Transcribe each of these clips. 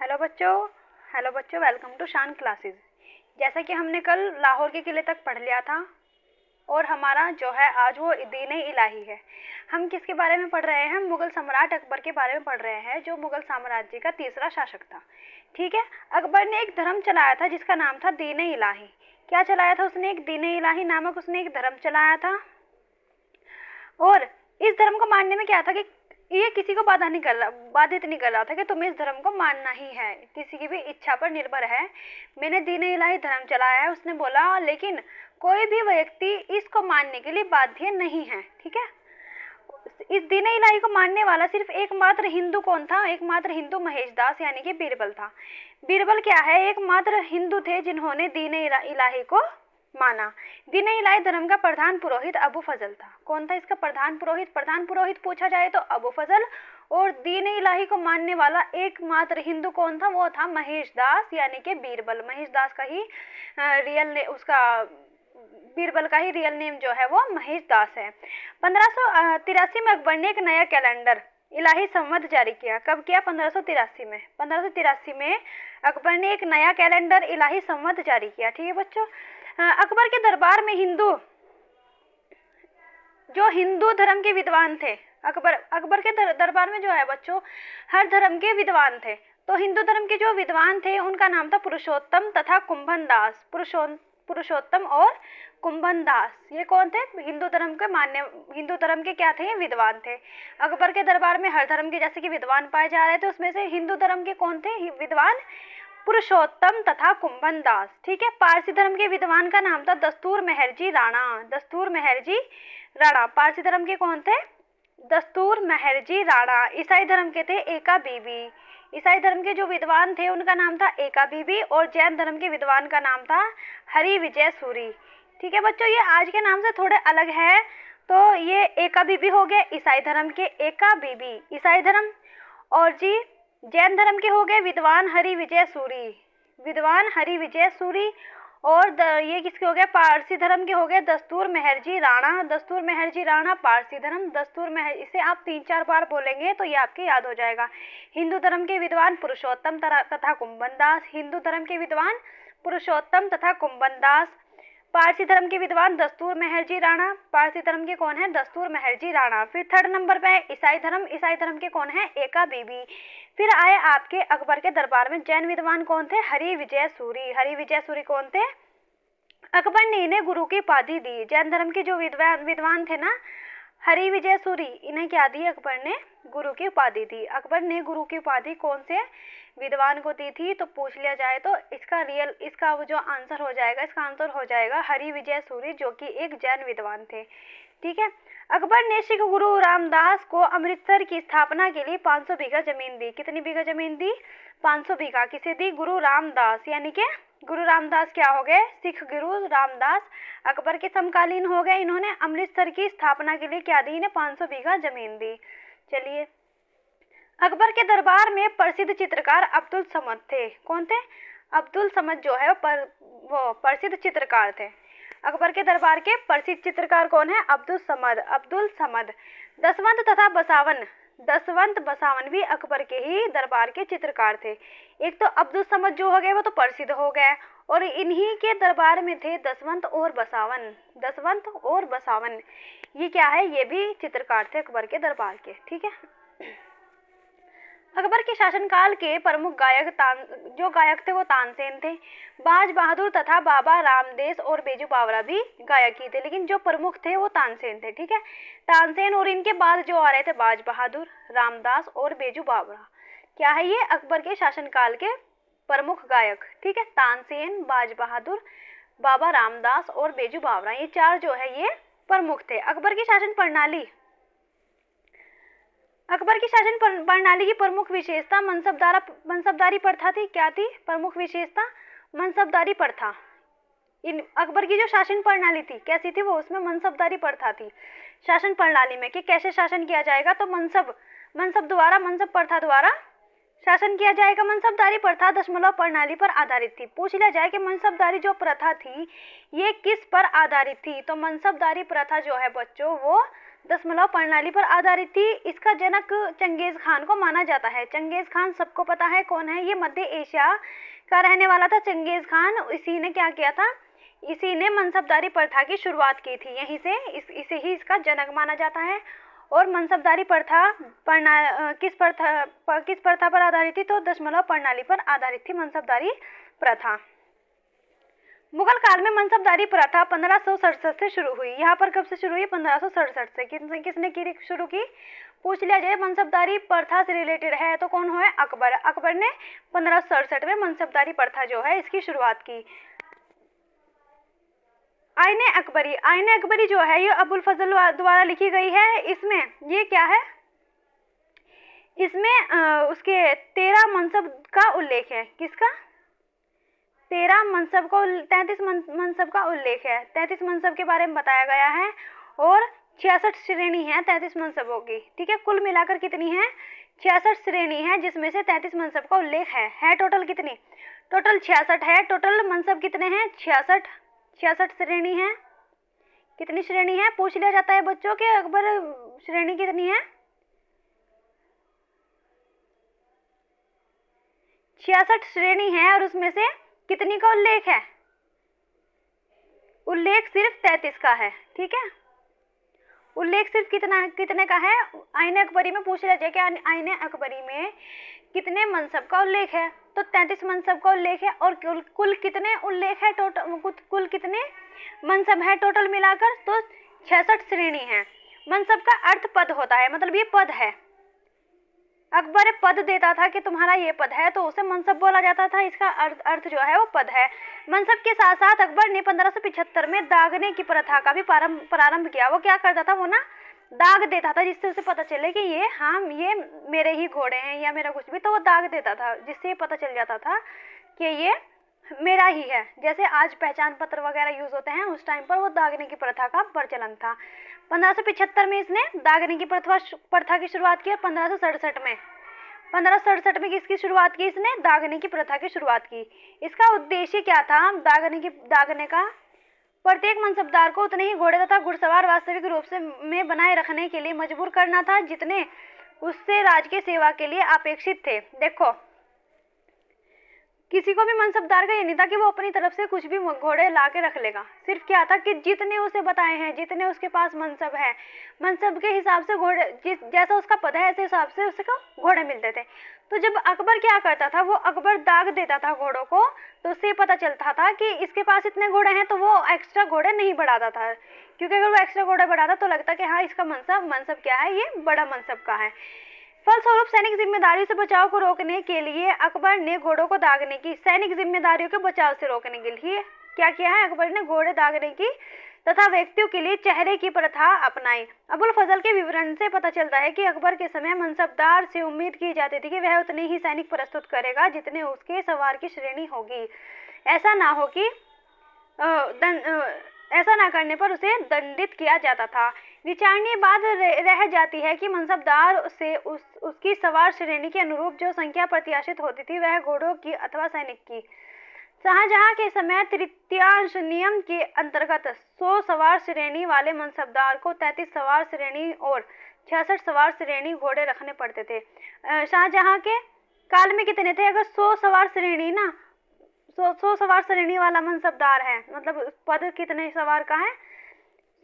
Hello बच्चों, welcome to शान classes. जैसा कि हमने कल लाहौर के किले तक पढ़ लिया था और हमारा जो है आज वो दीन-ए इलाही है। हम किसके बारे में पढ़ रहे हैं? मुगल सम्राट अकबर के बारे में पढ़ रहे हैं, जो मुगल साम्राज्य का तीसरा शासक था। ठीक है, अकबर ने एक धर्म चलाया था जिसका नाम था दीन-ए इलाही। क्या चलाया था उसने? एक दीन-ए इलाही नामक उसने एक धर्म चलाया था। और इस धर्म को मानने में क्या था कि ये किसी को बाधित नहीं कर रहा था कि तुम्हें इस धर्म को मानना ही है, किसी की भी इच्छा पर निर्भर है। मैंने दीन-ए इलाही धर्म चलाया है, उसने बोला, लेकिन कोई भी व्यक्ति इसको मानने के लिए बाध्य नहीं है। ठीक है, इस दीन-ए इलाही को मानने वाला सिर्फ एकमात्र हिंदू कौन था? एकमात्र हिंदू महेशदास यानी कि बीरबल था। बीरबल क्या है? एकमात्र हिंदू थे जिन्होंने दीन-ए इलाही को माना। दीन-ए इलाही धर्म का प्रधान पुरोहित अबू फजल था। कौन था इसका प्रधान पुरोहित? प्रधान पुरोहित पूछा जाए तो अबू फजल। और दीन-ए इलाही को मानने वाला एकमात्र हिंदू कौन था? वो था महेशदास यानी कि बीरबल। महेशदास का ही बीरबल का ही रियल नेम जो है वो महेशदास है। 1583 में अकबर ने एक नया कैलेंडर इलाही संवत जारी किया। कब किया? 1583 में। 1583 में अकबर ने एक नया कैलेंडर इलाही संवत जारी किया। ठीक है बच्चों, अकबर के दरबार में हिंदू धर्म के विद्वान थे। अकबर के दरबार में जो है बच्चों, हर धर्म के विद्वान थे। तो हिंदू धर्म के जो विद्वान थे उनका नाम था पुरुषोत्तम तथा कुंभन दास। पुरुषोत्तम और कुंभन दास, ये कौन थे? हिंदू धर्म के क्या थे? विद्वान थे। अकबर के दरबार में हर धर्म के जैसे कि विद्वान पाए जा रहे थे, उसमें से हिंदू धर्म के कौन थे विद्वान? पुरुषोत्तम तथा कुंभन दास। ठीक है, पारसी धर्म के विद्वान का नाम था दस्तूर मेहरजी राणा। पारसी धर्म के कौन थे? दस्तूर मेहरजी राणा। ईसाई धर्म के थे एका बीबी। ईसाई धर्म के जो विद्वान थे उनका नाम था एका बीबी। और जैन धर्म के विद्वान का नाम था हरि विजय सूरी। ठीक है बच्चों, ये आज के नाम से थोड़े अलग है। तो ये एका बीबी हो गए ईसाई धर्म के, एका बीबी ईसाई धर्म। और जी जैन धर्म के हो गए विद्वान हरि विजय सूरी। और ये किसके हो गए? पारसी धर्म के हो गए दस्तूर मेहरजी राणा पारसी धर्म। इसे आप 3-4 बार बोलेंगे तो ये आपके याद हो जाएगा। हिंदू धर्म के विद्वान पुरुषोत्तम तथा कुंभन दास। पारसी धर्म के विद्वान दस्तूर मेहरजी राणा। पारसी धर्म के कौन है? दस्तूर मेहरजी राणा। फिर 3rd नंबर पे है ईसाई धर्म के कौन है? एका बीबी। फिर आए आपके अकबर के दरबार में जैन विद्वान कौन थे? हरि विजय सूरी कौन थे? अकबर ने इन्हें गुरु की उपाधि दी। जैन धर्म के जो विद्वान थे ना, हरि विजय सूरी, इन्हें क्या दी? अकबर ने गुरु की उपाधि दी। अकबर ने गुरु की उपाधि कौन से विद्वान को दी थी? तो पूछ लिया जाए तो इसका जो आंसर हो जाएगा, इसका आंसर हो जाएगा हरि विजय सूरी, जो कि एक जैन विद्वान थे। ठीक है, अकबर ने सिख गुरु रामदास को अमृतसर की स्थापना के लिए 500 बीघा जमीन दी। कितनी बीघा जमीन दी? 500 बीघा। किसे दी? गुरु रामदास, यानी कि गुरु रामदास क्या हो गए? सिख गुरु रामदास अकबर के समकालीन हो गए। इन्होंने अमृतसर की स्थापना के लिए क्या दी? इन्हें 500 बीघा जमीन दी। चलिए, अकबर के दरबार में प्रसिद्ध चित्रकार अब्दुल समद थे। कौन थे? अब्दुल समद जो है वो प्रसिद्ध चित्रकार थे। अकबर के दरबार के प्रसिद्ध चित्रकार कौन है? अब्दुल समद। दसवंत बसावन भी अकबर के ही दरबार के चित्रकार थे। एक तो अब्दुल समद जो हो गए वो तो प्रसिद्ध हो गए, और इन्हीं के दरबार में थे दसवंत और बसावन। ये क्या है? ये भी चित्रकार थे अकबर के दरबार के। ठीक है, अकबर के शासनकाल के प्रमुख गायक थे वो तानसेन थे। बाज बहादुर तथा बाबा रामदेस और बेजू बावरा भी गायक ही थे, लेकिन जो प्रमुख थे वो तानसेन थे। ठीक है, तानसेन और इनके बाद जो आ रहे थे बाज बहादुर, रामदास और बेजू बावरा। क्या है ये? अकबर के शासनकाल के प्रमुख गायक। ठीक है, तानसेन, बाज बहादुर, बाबा रामदास और बेजू बावरा, ये 4 जो है ये प्रमुख थे। अकबर की शासन प्रणाली की प्रमुख विशेषता मनसबदारी प्रथा थी। क्या थी प्रमुख विशेषता? मनसबदारी प्रथा। अकबर की जो शासन प्रणाली थी कैसी थी? वो उसमें मनसबदारी प्रथा थी शासन प्रणाली में, कि कैसे शासन किया जाएगा? तो मनसब प्रथा द्वारा शासन किया जाएगा। मनसबदारी प्रथा दशमलव प्रणाली पर आधारित थी। पूछ लिया जाए कि मनसबदारी जो प्रथा थी ये किस पर आधारित थी? तो मनसबदारी प्रथा जो है बच्चों वो दशमलव प्रणाली पर आधारित थी। इसका जनक चंगेज खान को माना जाता है। चंगेज खान सबको पता है कौन है, ये मध्य एशिया का रहने वाला था चंगेज खान। इसी ने क्या किया था, इसी ने मनसबदारी प्रथा की शुरुआत की थी। यहीं से इसे ही इसका जनक माना जाता है। और मनसबदारी प्रथा किस प्रथा पर आधारित थी, तो दशमलव प्रणाली पर आधारित थी मनसबदारी प्रथा। मुगल काल में मनसबदारी प्रथा 1567 से शुरू हुई। यहाँ पर कब से शुरू हुई, 1567 से। किसने शुरू की, पूछ लिया जाए मनसबदारी प्रथा से रिलेटेड है तो कौन है, अकबर। अकबर ने 1567 में मनसबदारी प्रथा जो है इसकी शुरुआत की। आईने अकबरी जो है ये अबुल फजल द्वारा लिखी गई है। इसमें ये क्या है, इसमें उसके 13 मनसब का उल्लेख है। किसका, 33 मनसब का उल्लेख है। 33 मनसब के बारे में बताया गया है और 66 श्रेणी है 33 मनसबों की। ठीक है, कुल मिलाकर कितनी है, 66 श्रेणी है, जिसमें से 33 मनसब का उल्लेख है टोटल कितनी, टोटल 66 है। टोटल मनसब कितने हैं, 66 श्रेणी है। कितनी श्रेणी है, पूछ लिया जाता है बच्चों के अकबर श्रेणी कितनी है, 66 श्रेणी है। और उसमें से कितनी का उल्लेख है, उल्लेख सिर्फ 33 का है। ठीक है, उल्लेख सिर्फ कितने का है, आईने अकबरी में पूछ लिया जाए कि आईने अकबरी में कितने मनसब का उल्लेख है, तो 33 मनसब का उल्लेख है। और कुल कितने उल्लेख है, कुल कितने मनसब है टोटल मिलाकर, तो 66 श्रेणी है। मनसब का अर्थ पद होता है, मतलब ये पद है। अकबर पद देता था कि तुम्हारा ये पद है तो उसे मनसब बोला जाता था। इसका अर्थ जो है वो पद है। मनसब के साथ साथ अकबर ने 1575 में दागने की प्रथा का भी प्रारंभ किया। वो क्या करता था, वो ना दाग देता था, जिससे उसे पता चले कि ये मेरे ही घोड़े हैं या मेरा कुछ भी, तो वो दाग देता था, जिससे पता चल जाता था कि ये मेरा ही है। जैसे आज पहचान पत्र वगैरह यूज होते हैं, उस टाइम पर वो दागने की प्रथा का प्रचलन था। 1575 में इसने दागने की प्रथा की शुरुआत की। 1567 में किसकी शुरुआत की, इसने दागने की प्रथा की शुरुआत की। इसका उद्देश्य क्या था, दागने का प्रत्येक मनसबदार को उतने ही घोड़े तथा घुड़सवार वास्तविक रूप से में बनाए रखने के लिए मजबूर करना था, जितने उससे राजकीय सेवा के लिए अपेक्षित थे। देखो, किसी को भी मनसबदार का ये नहीं था कि वो अपनी तरफ से कुछ भी घोड़े ला के रख लेगा। सिर्फ क्या था कि जितने उसे बताए हैं, जितने उसके पास मनसब है, मनसब के हिसाब से घोड़े, जैसा उसका पद है ऐसे हिसाब से उसको घोड़े मिलते थे। तो जब अकबर क्या करता था, वो अकबर दाग देता था घोड़ों को, तो उससे पता चलता था कि इसके पास इतने घोड़े हैं, तो वो एक्स्ट्रा घोड़े नहीं बढ़ाता था। क्योंकि अगर वो एक्स्ट्रा घोड़े बढ़ाता तो लगता कि हाँ इसका मनसब क्या है, ये बड़ा मनसब का है। फलस्वरूप सैनिक जिम्मेदारियों से बचाव को रोकने के लिए अकबर ने घोड़ों को दागने की, सैनिक जिम्मेदारियों के बचाव से रोकने के लिए क्या किया है, अकबर ने घोड़े दागने की तथा व्यक्तियों के लिए चेहरे की प्रथा अपनाई। अबुल फजल के विवरण से पता चलता है कि अकबर के समय मनसबदार से उम्मीद की जाती थी कि वह उतने ही सैनिक प्रस्तुत करेगा जितने उसके सवार की श्रेणी होगी। ऐसा ना करने पर उसे दंडित किया जाता था। विचारणीय बात रह जाती है कि मनसबदार से उसकी सवार श्रेणी के अनुरूप जो संख्या प्रत्याशित होती थी वह घोड़ों की अथवा सैनिक की। शाहजहां के समय तृतीयांश नियम के अंतर्गत 100 सवार श्रेणी वाले मनसबदार को 33 सवार श्रेणी और 66 सवार श्रेणी घोड़े रखने पड़ते थे। शाहजहां के काल में कितने थे, अगर 100 सवार श्रेणी ना 100 सवार श्रेणी वाला मनसबदार है, मतलब पद कितने सवार का है,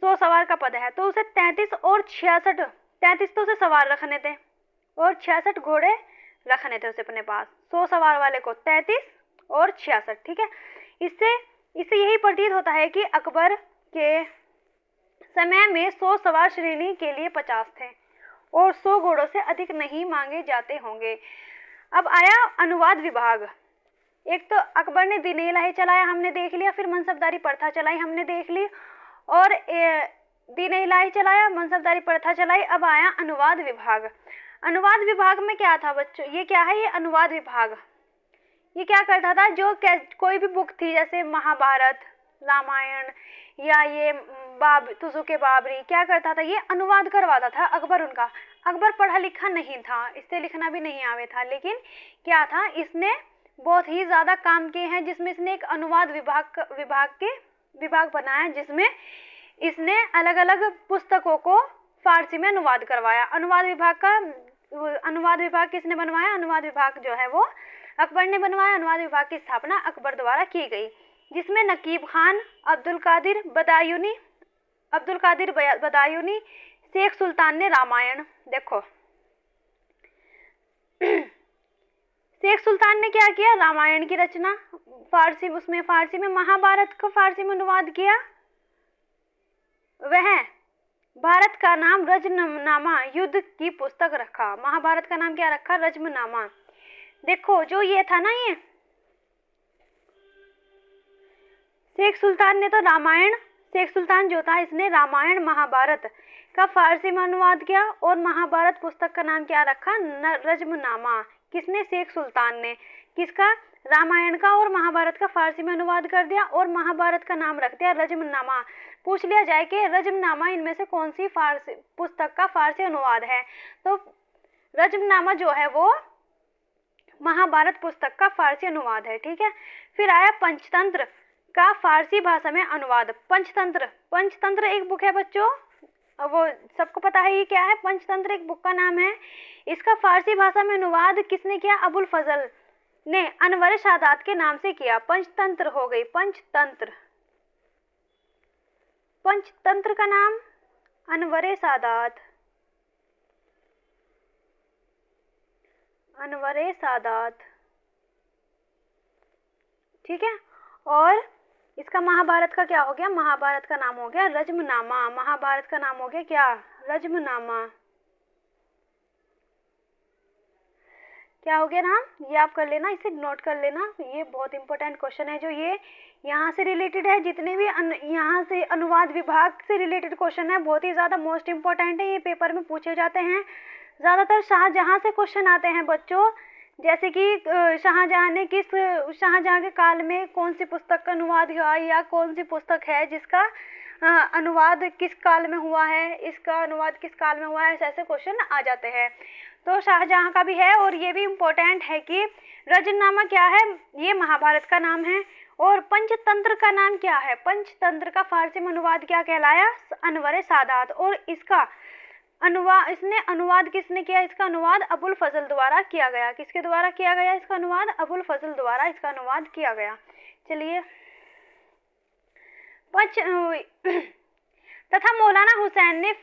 100 सवार का पद है, तो उसे 33 और 66, 33 तो उसे सवार रखने थे और 66 घोड़े रखने थे उसे अपने पास। 100 सवार वाले को 33 और 66। ठीक है, इससे यही प्रतीत होता है कि अकबर के समय में 100 सवार श्रेणी के लिए 50 थे और 100 घोड़ों से अधिक नहीं मांगे जाते होंगे। अब आया अनुवाद विभाग। एक तो अकबर ने दीन इलाही चलाया, हमने देख लिया, फिर मनसबदारी प्रथा चलाई, हमने देख ली, और दीन इलाही चलाया, मनसबदारी प्रथा चलाई। अब आया अनुवाद विभाग। अनुवाद विभाग में क्या था बच्चों, ये क्या है, ये अनुवाद विभाग ये क्या करता था, जो कोई भी बुक थी जैसे महाभारत, रामायण या ये तुजुके बाबरी, क्या करता था, ये अनुवाद करवाता था अकबर उनका। अकबर पढ़ा लिखा नहीं था, इससे लिखना भी नहीं आवे था, लेकिन क्या था, इसने बहुत ही ज़्यादा काम किए हैं, जिसमें इसने एक अनुवाद विभाग बनाया, जिसमें इसने अलग अलग पुस्तकों को फारसी में अनुवाद करवाया। अनुवाद विभाग किसने बनवाया? अनुवाद विभाग जो है वो अकबर ने बनवाया। अनुवाद विभाग की स्थापना अकबर द्वारा की गई, जिसमें नकीब खान, अब्दुल कादिर बदायूनी, शेख सुल्तान ने रामायण, देखो शेख सुल्तान ने क्या किया? रामायण की रचना फारसी में महाभारत का फारसी में अनुवाद किया। वह भारत का नाम रजमनामा युद्ध की पुस्तक रखा। महाभारत का नाम क्या रखा? रजमनामा। देखो जो ये था ना, ये शेख सुल्तान ने तो शेख सुल्तान जो था इसने रामायण महाभारत का फारसी में अनुवाद किया और महाभारत पुस्तक का नाम क्या रखा? रजमनामा। किसने? शेख सुल्तान ने। किसका? रामायण का और महाभारत का फारसी में अनुवाद कर दिया और महाभारत का नाम रख दिया रजमनामा। पूछ लिया जाए कि रजमनामा इनमें से कौन सी फारसी पुस्तक का फारसी अनुवाद है, तो रजमनामा जो है वो महाभारत पुस्तक का फारसी अनुवाद है। ठीक है। फिर आया पंचतंत्र का फारसी भाषा में अनुवाद। पंचतंत्र एक बुक है बच्चों, वो सबको पता है ये क्या है। पंचतंत्र एक बुक का नाम है। इसका फारसी भाषा में अनुवाद किसने किया? अबुल फजल ने अनवर सादात के नाम से किया। पंचतंत्र हो गई। पंचतंत्र का नाम अनवर सादात। ठीक है। और इसका महाभारत का क्या हो गया? महाभारत का नाम हो गया रजमनामा। महाभारत का नाम हो गया क्या? रजमनामा। क्या हो गया नाम? ये आप कर लेना, इसे नोट कर लेना। ये बहुत इंपॉर्टेंट क्वेश्चन है, जो ये यहाँ से रिलेटेड है। जितने भी यहाँ से अनुवाद विभाग से रिलेटेड क्वेश्चन है बहुत ही ज़्यादा मोस्ट इम्पोर्टेंट है। ये पेपर में पूछे जाते हैं। ज़्यादातर शाहजहाँ से क्वेश्चन आते हैं बच्चों, जैसे कि शाहजहाँ के काल में कौन सी पुस्तक का अनुवाद हुआ, या कौन सी पुस्तक है जिसका अनुवाद किस काल में हुआ है, इसका अनुवाद किस काल में हुआ है, ऐसे क्वेश्चन आ जाते हैं। तो शाहजहाँ का भी है। और ये भी इम्पोर्टेंट है कि रजमनामा क्या है? ये महाभारत का नाम है। और पंचतंत्र का नाम क्या है? पंचतंत्र का फारसी में अनुवाद क्या कहलाया? अनवर सादात। और इसका अनुवाद किसने किया? इसका अनुवाद अबुल फजल द्वारा किया गया। किसके द्वारा किया गया? इसका अनुवाद अबुल फजल द्वारा इसका अनुवाद किया गया। चलिए तथा मौलाना हुसैन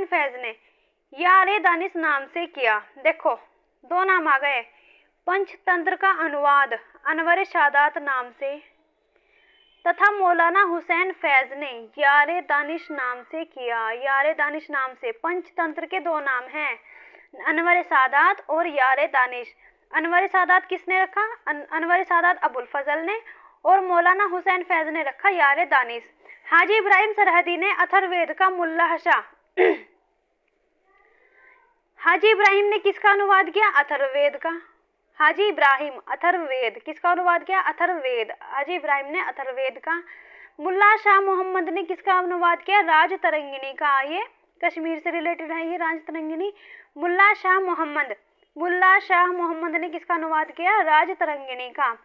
फैज ने यारे दानिश नाम से किया। देखो दो नाम आ गए। पंचतंत्र का अनुवाद अनवर सादात नाम से, तथा मौलाना हुसैन फैज ने यारे दानिश नाम से किया। यारे दानिश नाम से। पंचतंत्र के दो नाम हैं, अनवर सादात और यारे दानिश। अनवर सादात किसने रखा? अनवर सादात अबुल फजल ने, और मौलाना हुसैन फैज ने रखा यारे दानिश। हाजी इब्राहिम सरहदी ने अथर्ववेद का हाजी इब्राहिम ने किसका अनुवाद किया? अथर्ववेद का। हाजी इब्राहिम अथर्ववेद किसका अनुवाद किया? अथर्ववेद। हाजी इब्राहिम ने अथर्ववेद का। मुल्ला शाह मोहम्मद ने किसका अनुवाद किया? राजतरंगिणी का। ये कश्मीर से रिलेटेड है, ये राजतरंगिणी। मुल्ला शाह मोहम्मद ने किसका अनुवाद किया? राजतरंगिणी का।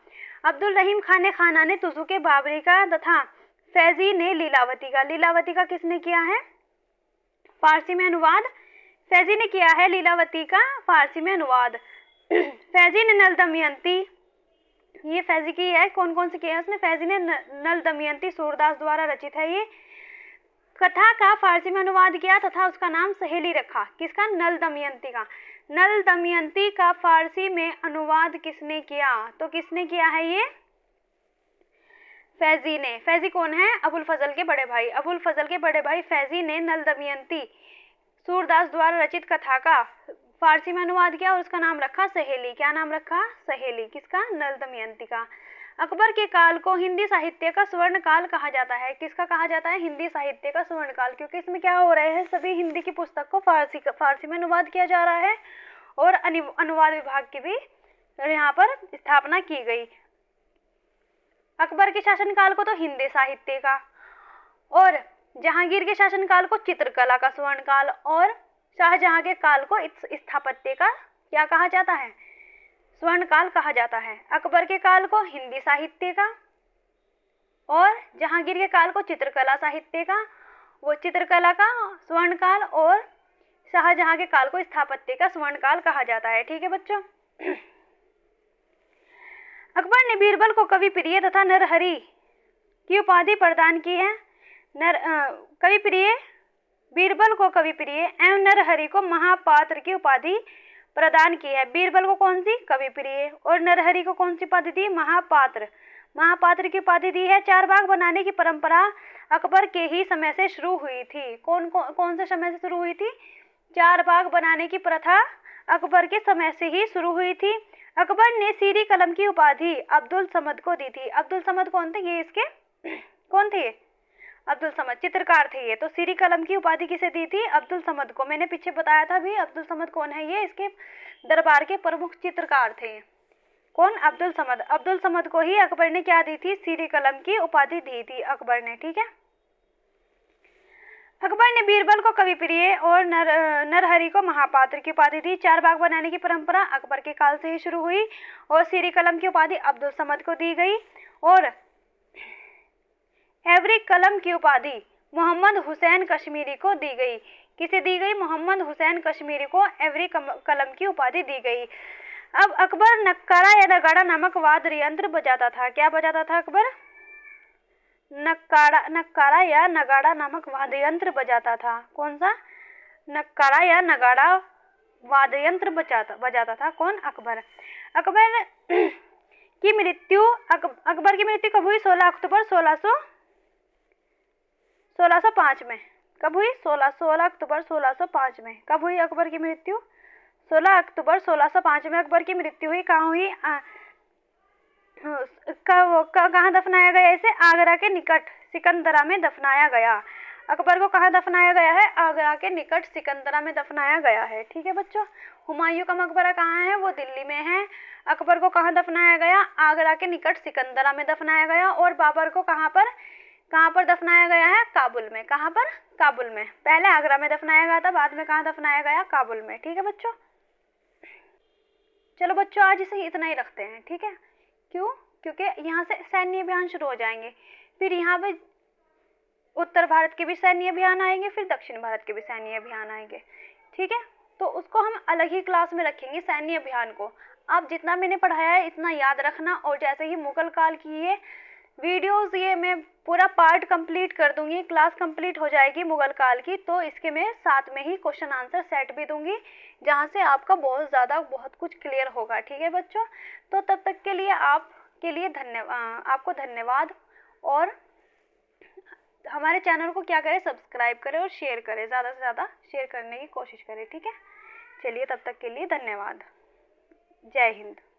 अब्दुल रहीम खाना ने तुजुके बाबरी का, तथा फैजी ने लीलावती का। लीलावती का किसने किया है फारसी में अनुवाद? फैजी ने किया है लीलावती का फारसी में अनुवाद। फैजी ने नल दमयंती, ये फैजी की है। कौन कौन से किया है उसने? फैजी ने नल दमयंती सूरदास द्वारा रचित है ये कथा का फारसी में अनुवाद किया, तथा उसका नाम सहेली रखा। किसका? नल दमयंती का। नल दमयंती का फारसी में अनुवाद किसने किया? तो किसने किया है ये? फैजी ने। फैजी कौन है? अबुल फजल के बड़े भाई। अबुल फजल के बड़े भाई फैजी ने नल दमयंती सूरदास द्वारा रचित कथा का फारसी में अनुवाद किया और उसका नाम रखा सहेली। क्या नाम रखा? सहेली। किसका? नल दमयंती का। अकबर के काल को हिंदी साहित्य का स्वर्ण काल कहा जाता है। किसका कहा जाता है? हिंदी साहित्य का स्वर्ण काल, क्योंकि इसमें क्या हो रहे हैं, सभी हिंदी की पुस्तक को फारसी में अनुवाद किया जा रहा है और अनुवाद विभाग की भी यहाँ पर स्थापना की गई। अकबर के शासनकाल को तो हिंदी साहित्य का, और जहांगीर के शासनकाल को चित्रकला का स्वर्ण काल, और शाहजहां के काल को स्थापत्य का क्या कहा जाता है? स्वर्ण काल कहा जाता है। अकबर के काल को हिंदी साहित्य का, और जहांगीर के काल को चित्रकला साहित्य का, वो चित्रकला का स्वर्ण काल और शाहजहां के काल को स्थापत्य का स्वर्ण काल कहा जाता है। ठीक है बच्चों। अकबर ने बीरबल को कवि प्रिय तथा नरहरि की उपाधि प्रदान की है। कवि प्रिय, बीरबल को कवि प्रिय एवं नरहरि को महापात्र की उपाधि प्रदान की है। बीरबल को कौन सी? कवि प्रिय। और नरहरि को कौन सी उपाधि दी? महापात्र। महापात्र की उपाधि दी है। चार बाग बनाने की परंपरा अकबर के ही समय से शुरू हुई थी। कौन से समय से शुरू हुई थी? चार बाग बनाने की प्रथा अकबर के समय से ही शुरू हुई थी। अकबर ने सीरी कलम की उपाधि अब्दुल समद को दी थी। अब्दुल समद कौन थे? ये इसके कौन थे? अब्दुल समद चित्रकार थे ये। तो सीरी कलम की उपाधि किसे दी थी? अब्दुल समद को। मैंने पीछे बताया था भी अब्दुल समद कौन है, ये इसके दरबार के प्रमुख चित्रकार थे। कौन? अब्दुल समद। अब्दुल समद को ही अकबर ने क्या दी थी? सीरी कलम की उपाधि दी थी अकबर ने। ठीक है। अकबर ने बीरबल को कवि प्रिय और नरहरि को महापात्र की उपाधि दी। चार बाग बनाने की परंपरा अकबर के काल से ही शुरू हुई और सीरी कलम की उपाधि अब्दुल समद को दी गई और एवरी कलम की उपाधि मोहम्मद हुसैन कश्मीरी को दी गई। किसे दी गई? मोहम्मद हुसैन कश्मीरी को एवरी कलम की उपाधि दी गई। अब अकबर नक्कारा या नगाड़ा नामक वाद्य यंत्र बजाता था। क्या बजाता था अकबर? नक्कारा या नगाड़ा नामक वाद्य यंत्र बजाता था। कौन सा? नक्कारा या नगाड़ा वाद्य यंत्र बजाता था। कौन? अकबर। अकबर की मृत्यु कब हुई? 16 अक्टूबर 1605 में। कब हुई? 16 अक्टूबर 1605 में। कब हुई अकबर की मृत्यु? 16 अक्टूबर 1605 में अकबर की मृत्यु हुई। कहाँ हुई? कहाँ दफनाया गया इसे? आगरा के निकट सिकंदरा में दफनाया गया। अकबर को कहाँ दफनाया गया है? आगरा के निकट सिकंदरा में दफनाया गया है। ठीक है बच्चों। हुमायूं का मकबरा कहाँ है? वो दिल्ली में है। अकबर को कहाँ दफनाया गया? आगरा के निकट सिकंदरा में दफनाया गया। और बाबर को कहाँ पर दफनाया गया है? काबुल में। कहाँ पर? काबुल में। पहले आगरा में दफनाया गया था, बाद में कहाँ दफनाया गया? काबुल में। ठीक है बच्चों। चलो बच्चों आज इसे इतना ही रखते हैं। ठीक है। क्यों? क्योंकि यहाँ से सैन्य अभियान शुरू हो जाएंगे, फिर यहाँ पे उत्तर भारत के भी सैन्य अभियान आएंगे, फिर दक्षिण भारत के भी सैन्य अभियान आएंगे। ठीक है। तो उसको हम अलग ही क्लास में रखेंगे सैन्य अभियान को। आप जितना मैंने पढ़ाया है इतना याद रखना। और जैसे ही मुगल काल की ये वीडियोस ये मैं पूरा पार्ट कंप्लीट कर दूंगी, क्लास कंप्लीट हो जाएगी मुगल काल की, तो इसके मैं साथ में ही क्वेश्चन आंसर सेट भी दूंगी, जहाँ से आपका बहुत कुछ क्लियर होगा। ठीक है बच्चों। तो तब तक के लिए आपको धन्यवाद। और हमारे चैनल को क्या करें? सब्सक्राइब करें और शेयर करें, ज़्यादा से ज़्यादा शेयर करने की कोशिश करें। ठीक है। चलिए तब तक के लिए धन्यवाद। जय हिंद।